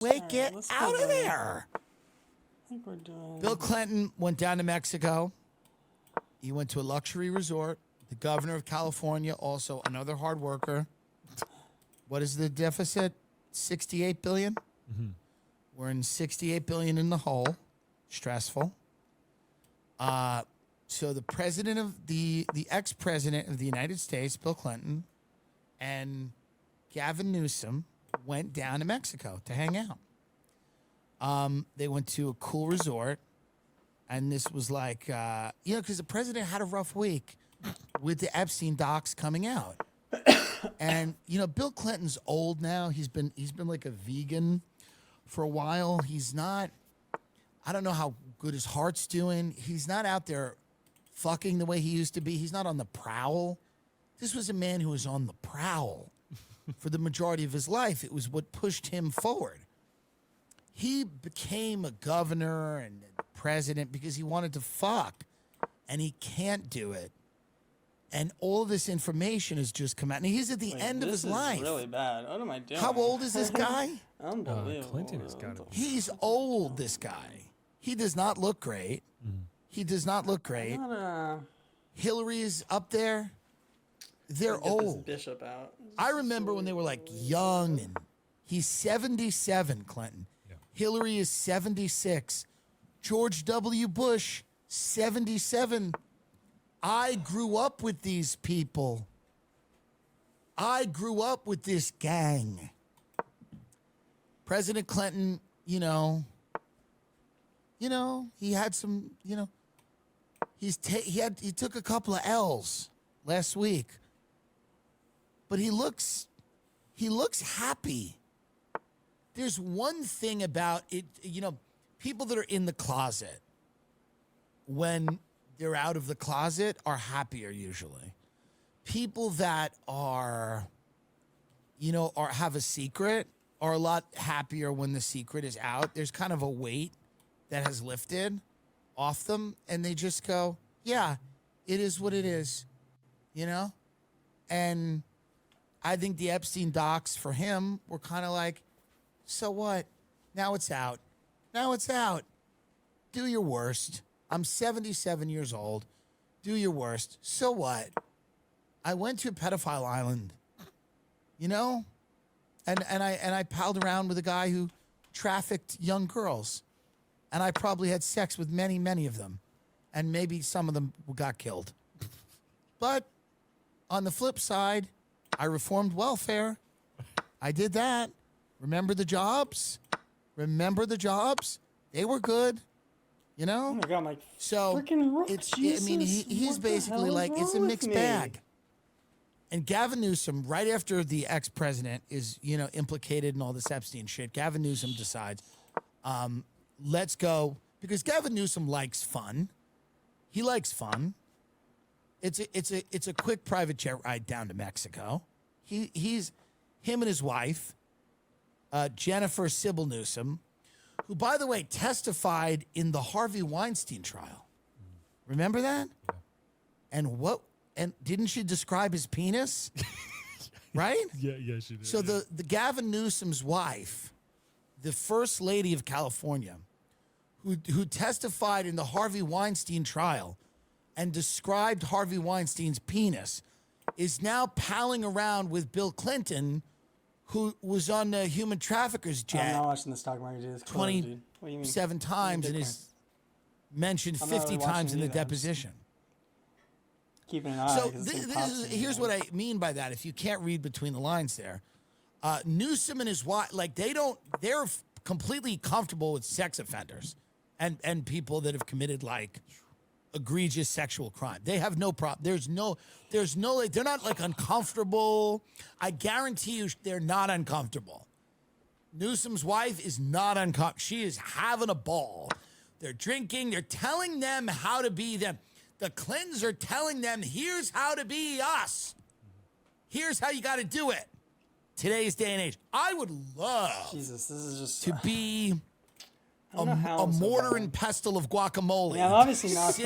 Wait, get out of there. I think we're doing... Bill Clinton went down to Mexico. He went to a luxury resort. The governor of California, also another hard worker. What is the deficit? 68 billion? Mm-hmm. We're in 68 billion in the hole. Stressful. So the president of the ex-president of the United States, Bill Clinton, and Gavin Newsom went down to Mexico to hang out. They went to a cool resort, and this was like, because the president had a rough week with the Epstein docs coming out. And Bill Clinton's old now. He's been like a vegan for a while. He's not. I don't know how good his heart's doing. He's not out there fucking the way he used to be. He's not on the prowl. This was a man who was on the prowl for the majority of his life. It was what pushed him forward. He became a governor and president because he wanted to fuck, and he can't do it. And all this information has just come out. And he's at the end of his life. This is really bad. What am I doing? How old is this guy? Unbelievable. Clinton has got to be. He's old, this guy. He does not look great. He does not look great. Hillary is up there. They're Get this old. bishop out. I remember when they were like young, and he's 77, Clinton. Yeah. Hillary is 76. George W. Bush, 77. I grew up with these people. I grew up with this gang. President Clinton, he had some, he took a couple of L's last week. But he looks happy. There's one thing about it, people that are in the closet, when they're out of the closet, are happier usually. People that are, have a secret are a lot happier when the secret is out. There's kind of a weight that has lifted off them, and they just go, yeah, it is what it is, And I think the Epstein docs for him were kind of like, so what? Now it's out. Now it's out. Do your worst. I'm 77 years old. Do your worst. So what? I went to a pedophile island, and I palled around with a guy who trafficked young girls, and I probably had sex with many, many of them, and maybe some of them got killed. But on the flip side, I reformed welfare. I did that. Remember the jobs? They were good. Oh my God, So he's basically like, it's a mixed bag. And Gavin Newsom, right after the ex-president is, implicated in all this Epstein shit, Gavin Newsom decides, let's go, because Gavin Newsom likes fun. He likes fun. It's a quick private jet ride down to Mexico. Him and his wife, Jennifer Sybil Newsom, who, by the way, testified in the Harvey Weinstein trial. Remember that? Yeah. And didn't she describe his penis? Right? Yeah, she did. So the Gavin Newsom's wife, the first lady of California, who testified in the Harvey Weinstein trial and described Harvey Weinstein's penis, is now palling around with Bill Clinton, who was on the human trafficker's jet. I'm not watching the stock market. It's 27 times and is mentioned 50 times in the deposition. Keeping an eye. So here's what I mean by that. If you can't read between the lines there, Newsom and his wife, they're completely comfortable with sex offenders and people that have committed egregious sexual crime. They have no problem. There's no, they're not uncomfortable. I guarantee you they're not uncomfortable. Newsom's wife is not uncomfortable. She is having a ball. They're drinking. They're telling them how to be them. The Clintons are telling them, here's how to be us. Here's how you got to do it. Today's day and age. I would love this is just to be a mortar and pestle of guacamole. Yeah, I'm obviously not.